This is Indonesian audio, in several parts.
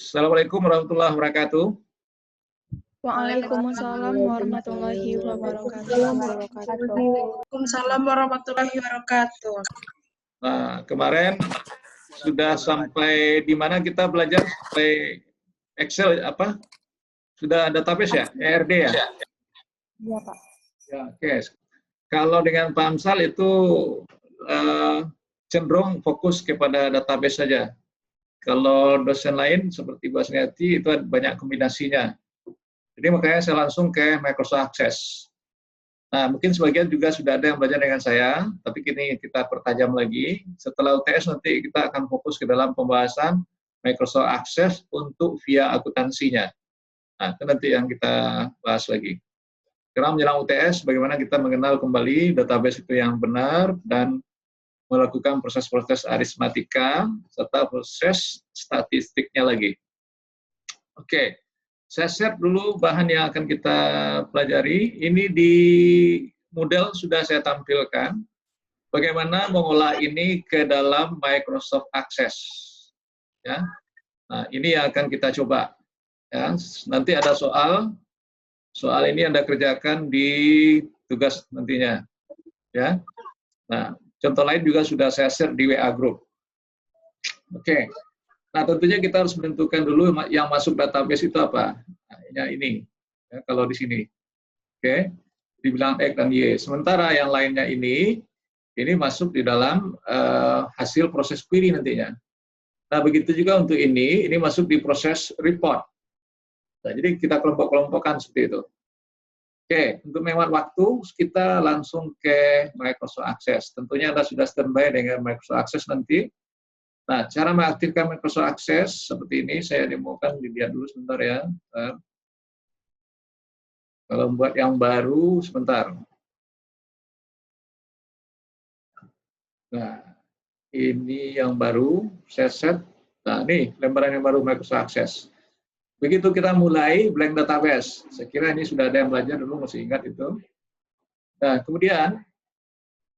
Assalamualaikum warahmatullahi wabarakatuh. Waalaikumsalam warahmatullahi wabarakatuh. Waalaikumsalam warahmatullahi wabarakatuh. Nah, kemarin sudah sampai di mana kita belajar sampai Excel apa? Sudah database ya, ERD ya? Iya, Pak. Ya, oke. Kalau dengan Pak Amsal itu cenderung fokus kepada database saja. Kalau dosen lain seperti Bu Asniati itu ada banyak kombinasinya. Jadi makanya saya langsung ke Microsoft Access. Nah, mungkin sebagian juga sudah ada yang belajar dengan saya, tapi kini kita pertajam lagi. Setelah UTS nanti kita akan fokus ke dalam pembahasan Microsoft Access untuk via akuntansinya. Nah, itu nanti yang kita bahas lagi. Sekarang menjelang UTS, bagaimana kita mengenal kembali database itu yang benar dan melakukan proses-proses aritmatika serta proses statistiknya lagi. Oke, saya share dulu bahan yang akan kita pelajari. Ini di model sudah saya tampilkan. Bagaimana mengolah ini ke dalam Microsoft Access. Ya, nah ini yang akan kita coba. Ya, nanti ada soal ini Anda kerjakan di tugas nantinya. Ya, nah contoh lain juga sudah saya share di WA Group. Oke. Nah, tentunya kita harus menentukan dulu yang masuk database itu apa. Nah, ini, ya, kalau di sini. Oke, dibilang X dan Y. Sementara yang lainnya ini masuk di dalam hasil proses query nantinya. Nah, begitu juga untuk ini masuk di proses report. Nah, jadi kita kelompok-kelompokkan seperti itu. Oke, untuk menghemat waktu, kita langsung ke Microsoft Access. Tentunya Anda sudah standby dengan Microsoft Access nanti. Nah, cara mengaktifkan Microsoft Access seperti ini, saya demokan, dilihat dulu sebentar ya. Kalau buat yang baru, sebentar. Nah, ini yang baru, saya set. Nah, ini lembaran yang baru Microsoft Access. Begitu kita mulai blank database. Saya kira ini sudah ada yang belajar dulu, masih ingat itu. Nah, kemudian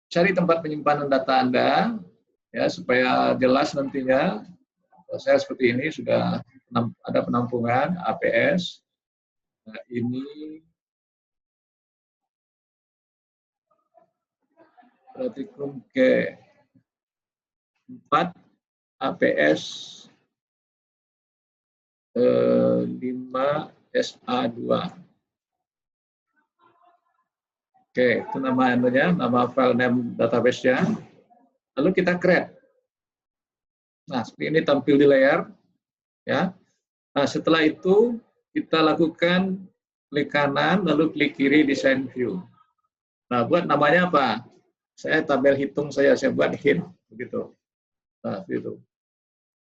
cari tempat penyimpanan data Anda, ya supaya jelas nantinya. Saya seperti ini sudah ada penampungan APS. Nah, ini praktikum ke-4 APS 5 SA2. Oke, itu nama file name database-nya. Lalu kita create. Nah, seperti ini tampil di layar. Ya. Nah, setelah itu kita lakukan klik kanan, lalu klik kiri design view. Nah, buat namanya apa? Saya tabel hitung saya buat hint begitu. Nah, itu.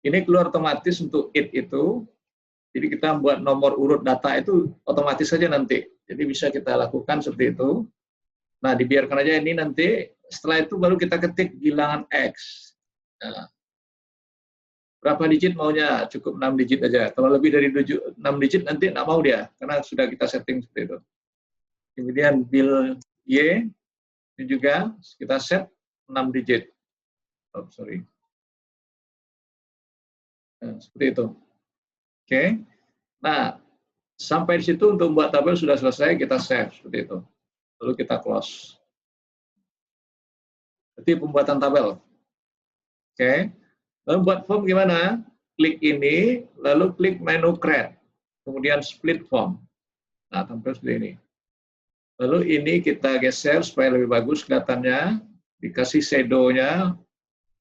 Ini keluar otomatis untuk it itu. Jadi kita buat nomor urut data itu otomatis saja nanti. Jadi bisa kita lakukan seperti itu. Nah, dibiarkan aja ini nanti. Setelah itu baru kita ketik bilangan X. Nah, berapa digit maunya? Cukup 6 digit aja. Kalau lebih dari 6 digit nanti nggak mau dia, karena sudah kita setting seperti itu. Kemudian bil Y, ini juga kita set 6 digit. Oh, sorry. Nah, seperti itu. Oke. Nah, sampai di situ untuk membuat tabel sudah selesai, kita save seperti itu. Lalu kita close. Jadi pembuatan tabel. Oke. Lalu buat form gimana? Klik ini, lalu klik menu create. Kemudian split form. Nah, tampil seperti ini. Lalu ini kita geser supaya lebih bagus kelihatannya. Dikasih shadow-nya.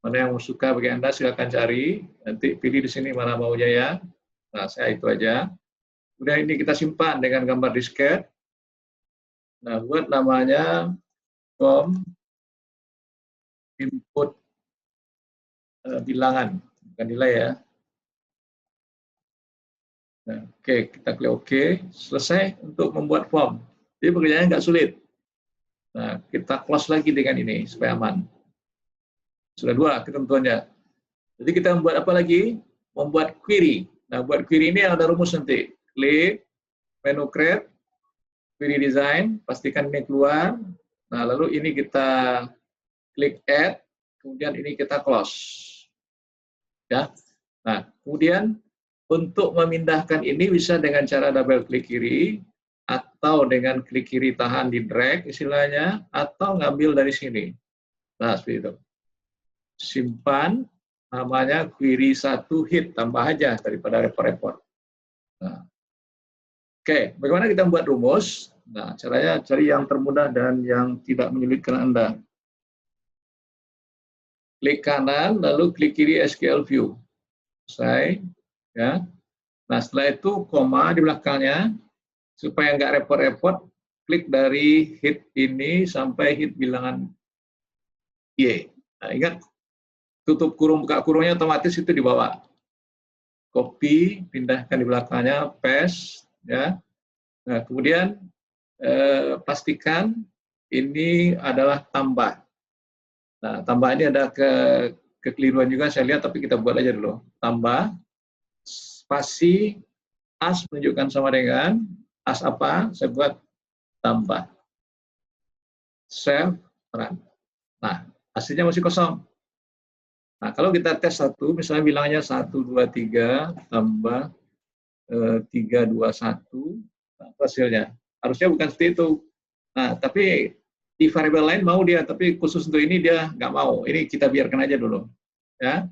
Mana yang suka bagi Anda, silakan cari. Nanti pilih di sini mana maunya ya. Nah, saya itu aja. Kemudian ini kita simpan dengan gambar disket. Nah, buat namanya form input bilangan, bukan nilai ya. Nah, oke, kita klik OK. Selesai untuk membuat form. Jadi pekerjaannya nggak sulit. Nah, kita close lagi dengan ini supaya aman. Sudah 2 ketentuannya. Jadi kita membuat apa lagi? Membuat query. Nah, buat query ini ada rumus nanti. Klik, menu create, query design, pastikan ini keluar. Nah, lalu ini kita klik add, kemudian ini kita close. Ya. Nah, kemudian Untuk memindahkan ini bisa dengan cara double klik kiri, atau dengan klik kiri tahan di drag istilahnya, atau ngambil dari sini. Nah, seperti itu. Simpan, namanya query 1 hit, tambah aja daripada report-report. Nah, oke, bagaimana kita membuat rumus? Nah, caranya cari yang termudah dan yang tidak menyulitkan Anda. Klik kanan, lalu klik kiri SQL View. Selesai. Ya. Nah, setelah itu koma di belakangnya, supaya nggak repot-repot, klik dari hit ini sampai hit bilangan Y. Nah, ingat, tutup kurung, buka kurungnya otomatis itu di bawah. Copy, pindahkan di belakangnya, paste. Ya. Nah, kemudian pastikan ini adalah tambah. Nah, tambah ini ada kekeliruan juga, saya lihat, tapi kita buat aja dulu. Tambah, spasi, as menunjukkan sama dengan, as apa, saya buat tambah. Save, run. Nah, hasilnya masih kosong. Nah, kalau kita tes satu, misalnya bilangnya 1, 2, 3, tambah 3, 2, 1, nah, hasilnya. Harusnya bukan seperti itu. Nah, tapi di variabel lain mau dia, tapi khusus untuk ini dia nggak mau. Ini kita biarkan aja dulu. Ya.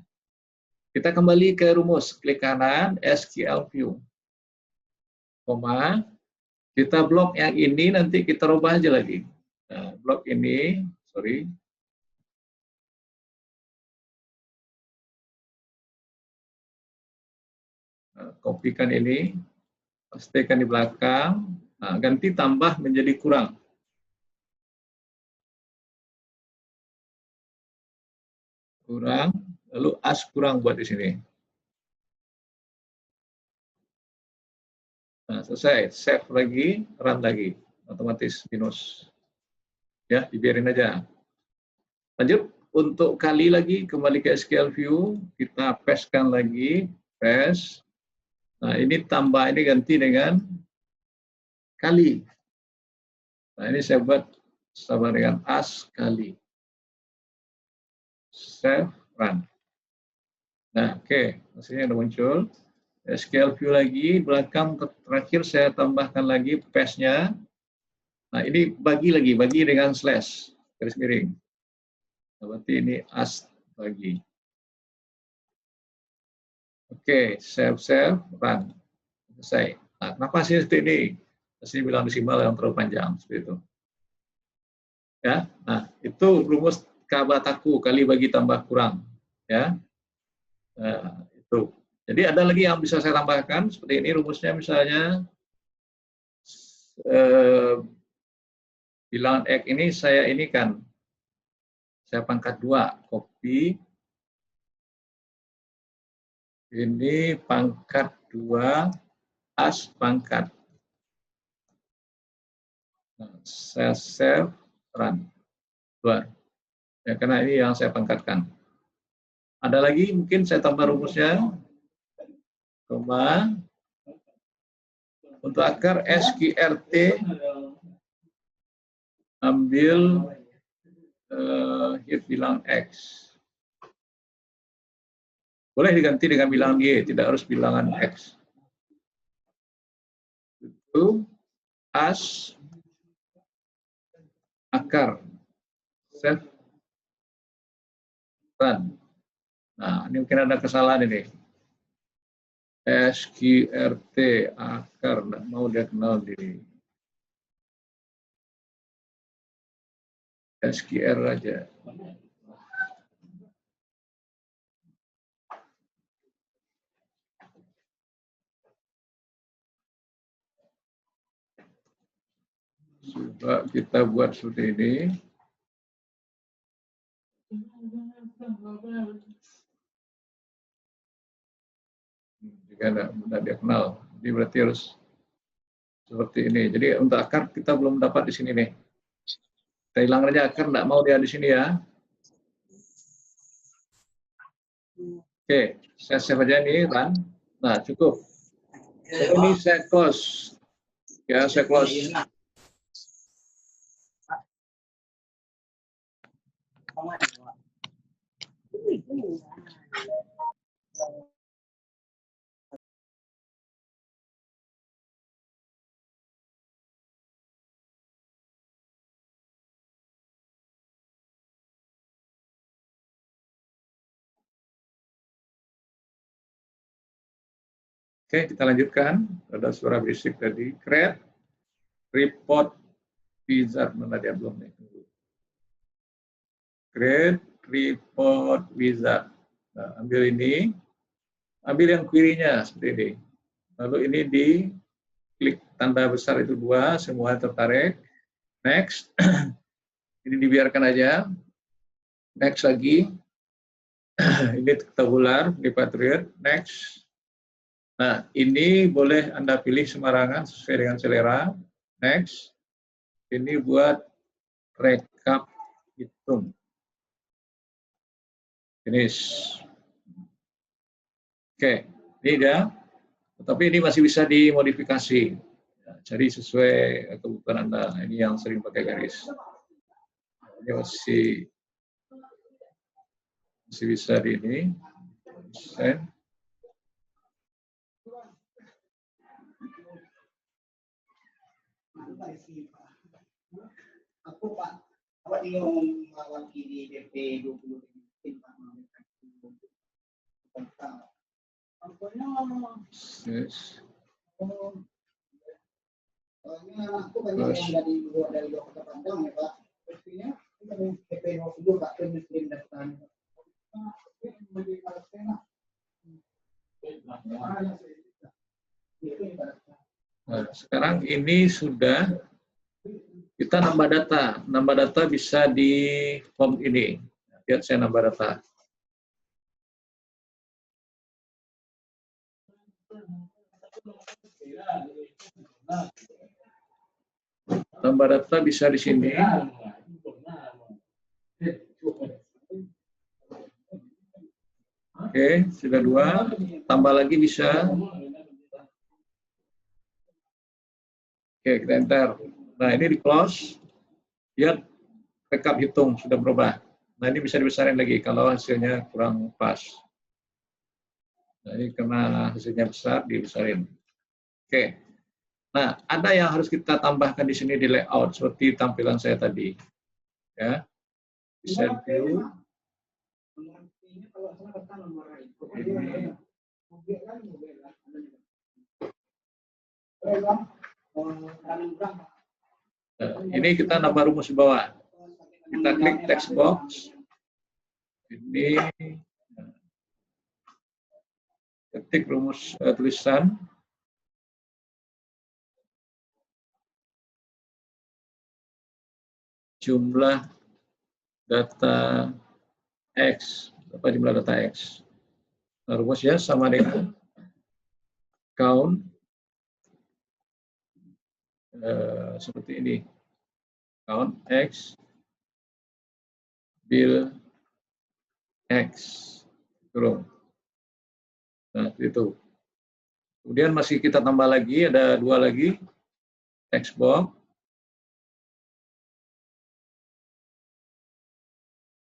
Kita kembali ke rumus. Klik kanan, SQL View. Koma, kita blok yang ini, nanti kita rubah aja lagi. Nah, blok ini, sorry. Nah, kopikan ini, pastikan di belakang. Nah, ganti tambah menjadi kurang. Kurang, lalu as kurang buat di sini. Nah, selesai. Save lagi, run lagi. Otomatis minus. Ya, dibiarin aja. Lanjut, untuk kali lagi, kembali ke SQL View, kita pastekan lagi, paste. Nah, ini tambah, ini ganti dengan kali. Nah, ini saya buat sama dengan as kali. Save, run. Nah, oke, hasilnya udah muncul. SQL View lagi, belakang terakhir saya tambahkan lagi paste-nya. Nah, ini bagi lagi, bagi dengan slash, garis miring. Nah, berarti ini as bagi. Oke, save, run. Selesai. Nah, kenapa sih seperti ini? Pasti bilang desimal yang terlalu panjang, seperti itu. Ya, nah itu rumus Kabataku, kali bagi tambah kurang. Ya, nah, itu. Jadi ada lagi yang bisa saya tambahkan seperti ini rumusnya, misalnya bilangan X ini saya pangkat 2, copy. Ini pangkat 2, as pangkat. Nah, saya save, run. Keluar. Ya, karena ini yang saya pangkatkan. Ada lagi mungkin saya tambah rumusnya. Koma. Untuk akar SQRT, ambil hit bilangan X. Boleh diganti dengan bilangan Y, tidak harus bilangan X. Itu as akar. Save, run. Nah, ini mungkin ada kesalahan ini. SQRT akar, nggak mau dia kenal di SQR aja. Coba kita buat seperti ini. Jika tidak dia kenal, jadi berarti harus seperti ini. Jadi untuk akar kita belum dapat di sini nih. Kita hilang aja akar, tidak mau dia di sini ya. Oke, saya save aja ini, run. Nah, cukup. Ini saya close. Ya, saya close. Oke, kita lanjutkan. Ada suara berisik tadi. Create report wizard. Mana dia belum nih? Create report wizard. Nah, ambil ini. Ambil yang query-nya seperti ini. Lalu ini di klik tanda besar itu 2, semua tertarik. Next. Ini dibiarkan aja. Next lagi. Ini tabular, di Patriot. Next. Nah, ini boleh Anda pilih sembarangan sesuai dengan selera. Next. Ini buat rekap hitung. Finish. Oke, ini dia. Tetapi ini masih bisa dimodifikasi. Jadi sesuai kebutuhan Anda. Ini yang sering pakai garis. Ini masih bisa di ini. Aku Pak, awak dia mewakili DP 20 Yes. Aku banyak yang dari Kota Padang ya Pak. Pastinya DP 20 Pak Muslim datang. Nah, sekarang ini sudah kita nambah data. Nambah data bisa di form ini. Lihat saya nambah data. Tambah data bisa di sini. Oke, sudah 2. Tambah lagi bisa. Oke, kita enter. Nah, ini di close. Lihat rekap hitung sudah berubah. Nah, ini bisa dibesarin lagi kalau hasilnya kurang pas. Nah, ini karena hasilnya besar, dibesarin. Oke. Nah, ada yang harus kita tambahkan di sini di layout seperti tampilan saya tadi. Ya. Bisa view. Ini. Nah, ini kita nambah rumus di bawah. Kita klik text box. Ini ketik rumus tulisan. Jumlah data X. Berapa jumlah data X? Nah, rumusnya sama dengan count seperti ini. Count X bill X kurung. Nah, itu. Kemudian masih kita tambah lagi, ada 2 lagi. Text box.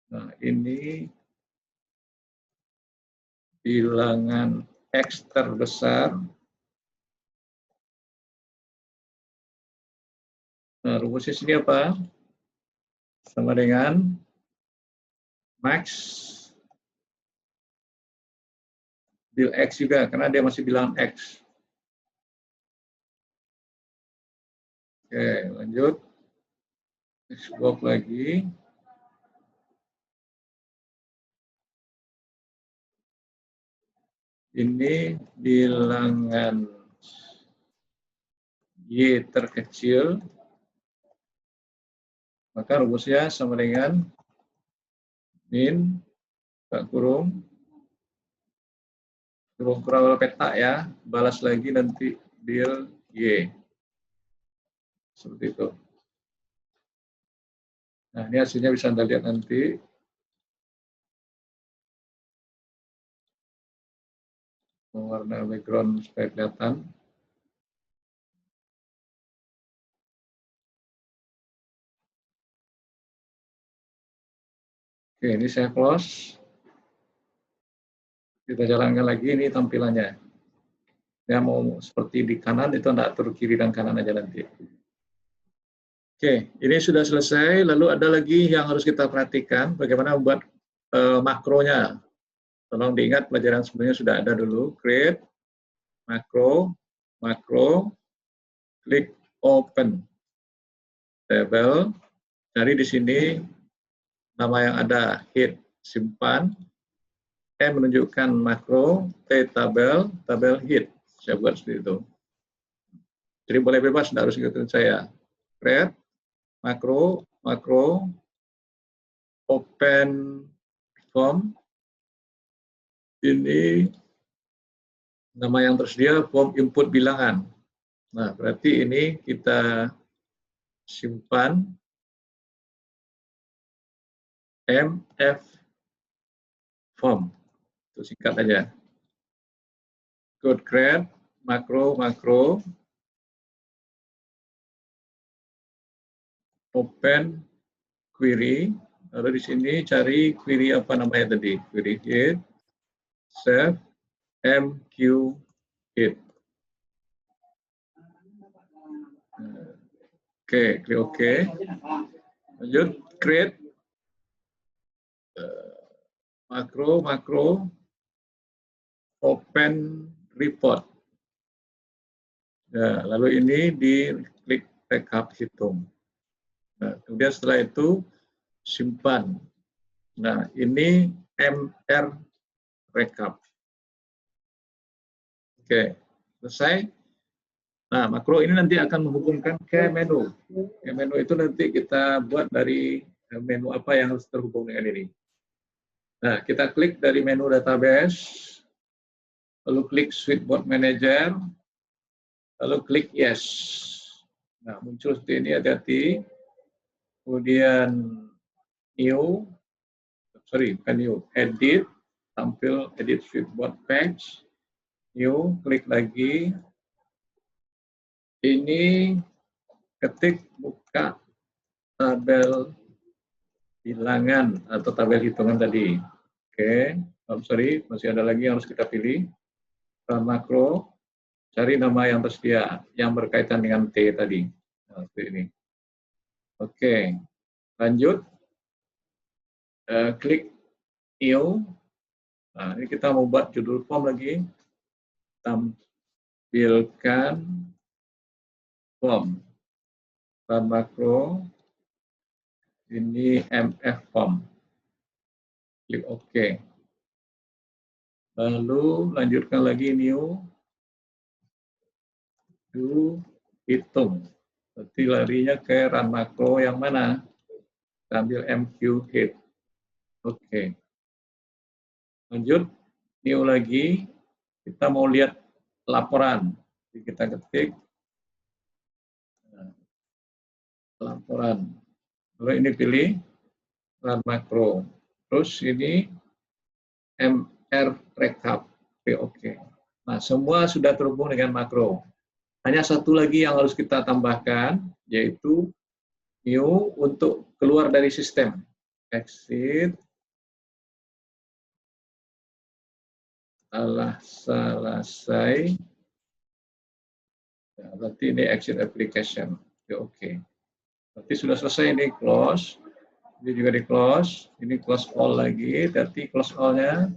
Nah, ini bilangan X terbesar. Nah, rumusnya sini apa? Sama dengan max bill X juga, karena dia masih bilangan X. Oke, lanjut. Text box lagi. Ini bilangan Y terkecil, maka rumusnya sama dengan min, kurung kurang peta ya, balas lagi nanti bill Y. Seperti itu. Nah, ini hasilnya bisa Anda lihat nanti. Warna background supaya kelihatan. Oke, ini saya close. Kita jalankan lagi, ini tampilannya. Ya, mau seperti di kanan, itu Anda atur kiri dan kanan aja nanti. Oke, ini sudah selesai. Lalu ada lagi yang harus kita perhatikan, bagaimana membuat makronya. Tolong diingat pelajaran sebelumnya sudah ada dulu. Create makro, klik open table, cari di sini nama yang ada hit, simpan, menunjukkan makro, tabel hit. Saya buat seperti itu. Jadi boleh bebas, tidak harus ikutin saya. Create, makro, open form. Ini nama yang tersedia form input bilangan. Nah, berarti ini kita simpan mf form. Itu singkat aja. Code create, makro, open query. Lalu di sini cari query apa namanya tadi? Query hit, save, mq hit. Oke, klik OK. Lanjut, create makro, open report. Nah, lalu ini diklik rekap hitung. Nah, kemudian setelah itu simpan. Nah, ini mr rekap. Oke, selesai. Nah, makro ini nanti akan menghubungkan ke menu. Ke menu itu nanti kita buat dari menu apa yang harus terhubung dengan ini. Nah, kita klik dari menu database, lalu klik Switchboard Manager, lalu klik Yes. Nah, muncul seperti ini, hati-hati. Kemudian edit, tampil edit Switchboard Page, new, klik lagi. Ini ketik buka tabel bilangan atau tabel hitungan tadi. Oke, masih ada lagi yang harus kita pilih. Makro, cari nama yang tersedia yang berkaitan dengan T tadi. Nah, seperti ini. Oke, lanjut. Klik new. Nah, ini kita mau buat judul form lagi. Tampilkan form. Makro. Ini mf form. Klik OK. Lalu lanjutkan lagi new. Do hitung. Berarti larinya ke run makro yang mana? Kita ambil mq hit. Oke. Lanjut. New lagi. Kita mau lihat laporan. Jadi kita ketik laporan. Lalu ini pilih run makro. Terus ini mr rekap. Oke. Nah, semua sudah terhubung dengan makro. Hanya satu lagi yang harus kita tambahkan, yaitu new untuk keluar dari sistem. Exit. Selesai. Ya, berarti ini exit application. Oke. Berarti sudah selesai ini close. Ini juga di close. Ini close all lagi. Berarti close all-nya.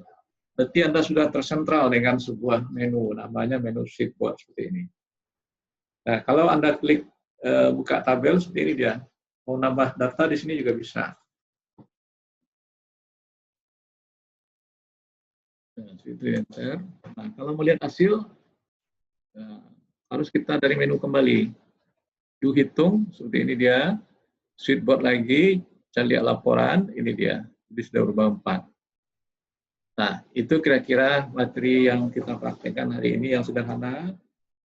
Berarti Anda sudah tersentral dengan sebuah menu. Namanya menu Switchboard seperti ini. Nah, kalau Anda klik buka tabel seperti ini dia. Mau nambah data di sini juga bisa. Nah, kalau melihat hasil, harus kita dari menu kembali. Do hitung, seperti ini dia. Switchboard lagi, saya lihat laporan, ini dia. Jadi sudah berubah 4. Nah, itu kira-kira materi yang kita praktekkan hari ini yang sederhana.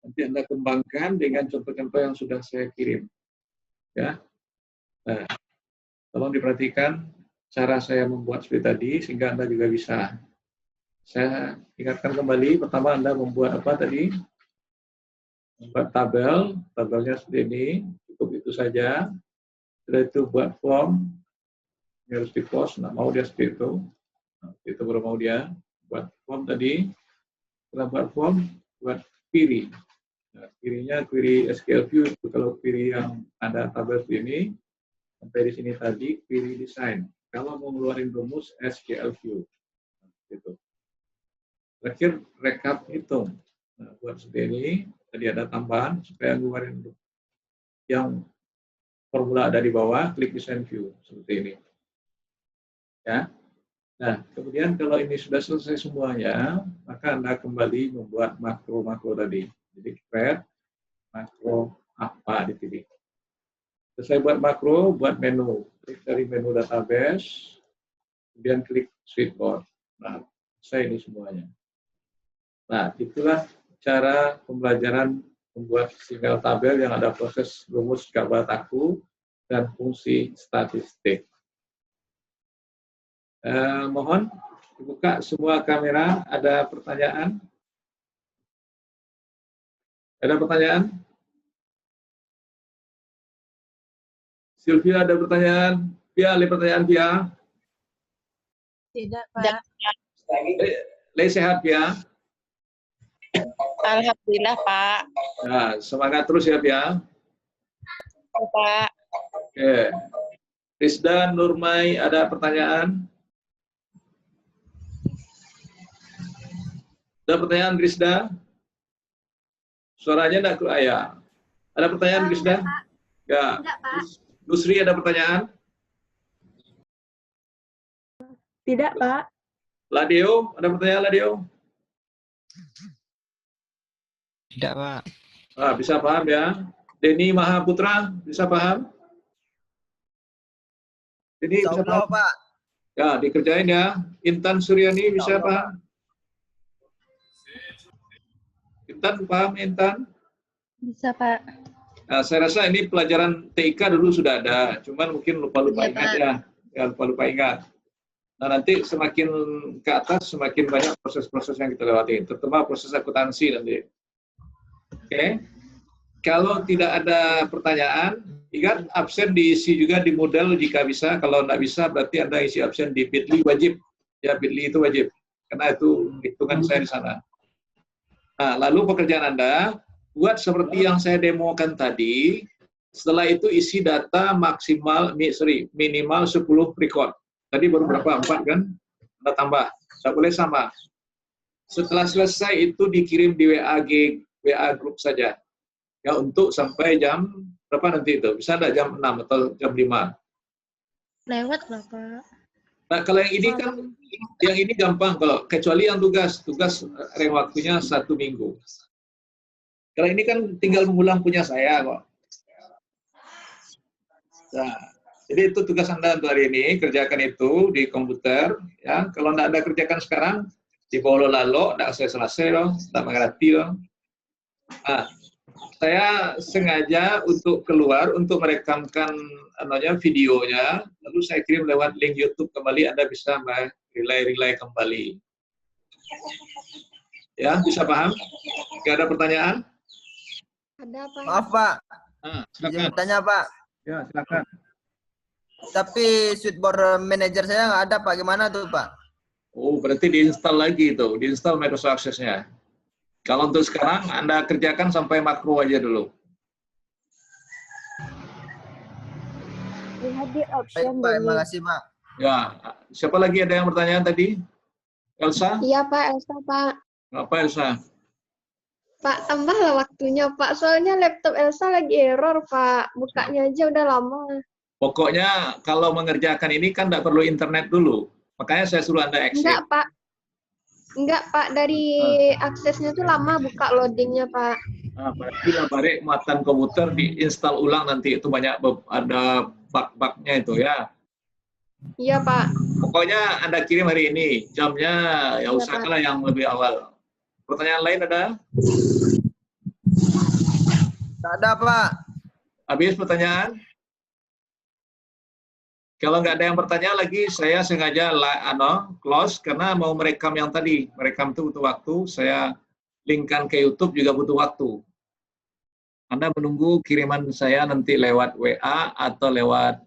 Nanti Anda kembangkan dengan contoh-contoh yang sudah saya kirim. Ya. Nah, tolong diperhatikan cara saya membuat seperti tadi, sehingga Anda juga bisa. Saya ingatkan kembali, pertama Anda membuat apa tadi? Membuat tabel, tabelnya seperti ini, cukup itu saja. Setelah itu buat form, ini harus di-post, nggak mau dia seperti itu. Nah, itu baru mau dia buat form tadi. Setelah buat form, buat query. Nah, query-nya query SQL View, itu kalau query yang ada tabel seperti ini, sampai di sini tadi, query design. Kalau mau ngeluarin rumus SQL View. Nah, gitu. Terakhir, rekap hitung. Nah, buat seperti ini, tadi ada tambahan supaya ngeluarin yang formula ada di bawah, klik design view seperti ini. Ya. Nah, kemudian kalau ini sudah selesai semuanya, maka Anda kembali membuat makro-makro tadi. Jadi create makro apa dipilih. Selesai buat makro, buat menu. Klik dari menu database, kemudian klik switchboard. Nah, selesai ini semuanya. Nah, itulah cara pembelajaran membuat single tabel yang ada proses rumus Gabataku dan fungsi statistik. Mohon dibuka semua kamera. Ada pertanyaan? Ada pertanyaan? Sylvia ada pertanyaan? Pia, ada pertanyaan Pia? Tidak, Pak. Lei sehat Pia? Alhamdulillah, Pak. Nah, semangat terus ya Pia. Pak. Oke. Rizda, Nurmai, ada pertanyaan? Ada pertanyaan Rizda? Suaranya enggak keluar ya? Ada pertanyaan Rizda? Ya. Enggak, Pak. Nusri ada pertanyaan? Tidak, Pak. Ladeo, ada pertanyaan Ladeo? Tidak, Pak. Ah, bisa paham ya? Denny Mahaputra, bisa paham? Denny bisa paham? Pak. Ya, dikerjain ya. Intan Suryani bisa paham? Intan paham, Intan? Bisa, Pak. Nah, saya rasa ini pelajaran TIK dulu sudah ada, cuman mungkin lupa-lupa Iya, ingat Pak. ya. Ya, lupa-lupa ingat. Nah, nanti semakin ke atas, semakin banyak proses-proses yang kita lewati, terutama proses akuntansi nanti. Oke. Kalau tidak ada pertanyaan, ingat absen diisi juga di model jika bisa. Kalau tidak bisa, berarti Anda isi absen di Bitly wajib. Ya, Bitly itu wajib. Karena itu hitungan saya di sana. Nah, lalu pekerjaan Anda, buat seperti yang saya demokan tadi, setelah itu isi data minimal 10 record. Tadi baru berapa? 4 kan? Anda tambah. Tidak boleh sama. Setelah selesai itu dikirim di WA group saja. Ya, untuk sampai jam berapa nanti itu? Bisa enggak jam 6 atau jam 5? Lewat lah, Pak. Nah, kalau yang ini kan, yang ini gampang kalau kecuali yang tugas rentang waktunya 1 minggu. Kalau ini kan tinggal mengulang punya saya kok. Nah, jadi itu tugas Anda untuk hari ini, kerjakan itu di komputer. Ya, kalau tidak ada kerjakan sekarang, di bawah lalu, tidak selesai loh, tidak mengerti loh. Nah, saya sengaja untuk keluar untuk merekamkan videonya, lalu saya kirim lewat link YouTube kembali, Anda bisa relay kembali. Ya, bisa paham? Tidak ada pertanyaan? Ada, Pak. Maaf, Pak. Nah, Izin silakan. bertanya, Pak. Ya, silakan. Tapi switchboard manager saya nggak ada, Pak. Gimana tuh, Pak? Oh, berarti diinstal lagi itu, diinstal Microsoft Access-nya. Kalau untuk sekarang, Anda kerjakan sampai makro aja dulu. Lihat di Baik, option Pak. Terima kasih, Pak. Ya, siapa lagi ada yang bertanya tadi? Elsa? Iya, Pak. Elsa, Pak. Apa Elsa? Pak, tambahlah waktunya, Pak. Soalnya laptop Elsa lagi error, Pak. Bukanya aja udah lama. Pokoknya kalau mengerjakan ini kan tidak perlu internet dulu. Makanya saya suruh Anda exit. Enggak, Pak. Enggak, Pak. Dari aksesnya tuh lama buka loadingnya, Pak. Nah, berarti balik muatan komputer diinstal ulang nanti. Itu banyak ada bug-bugnya itu ya. Iya, Pak. Pokoknya Anda kirim hari ini. Jamnya ya Iya, usahakanlah yang lebih awal. Pertanyaan lain ada? Nggak ada, Pak. Habis pertanyaan? Kalau nggak ada yang bertanya lagi, saya sengaja close karena mau merekam yang tadi. Merekam itu butuh waktu, saya linkkan ke YouTube juga butuh waktu. Anda menunggu kiriman saya nanti lewat WA atau lewat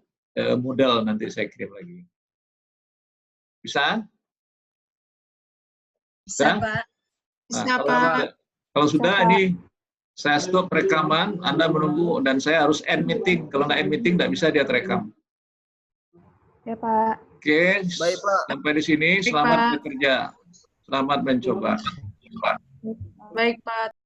Moodle nanti saya kirim lagi. Bisa? Bisa, Pak. Nah, kalau sudah ini saya stop rekaman, Anda menunggu dan saya harus end meeting. Kalau nggak end meeting nggak bisa dia terekam. Ya, Pak. Oke, Baik, Pak. sampai di sini. Selamat bekerja. Selamat mencoba. Baik, Pak.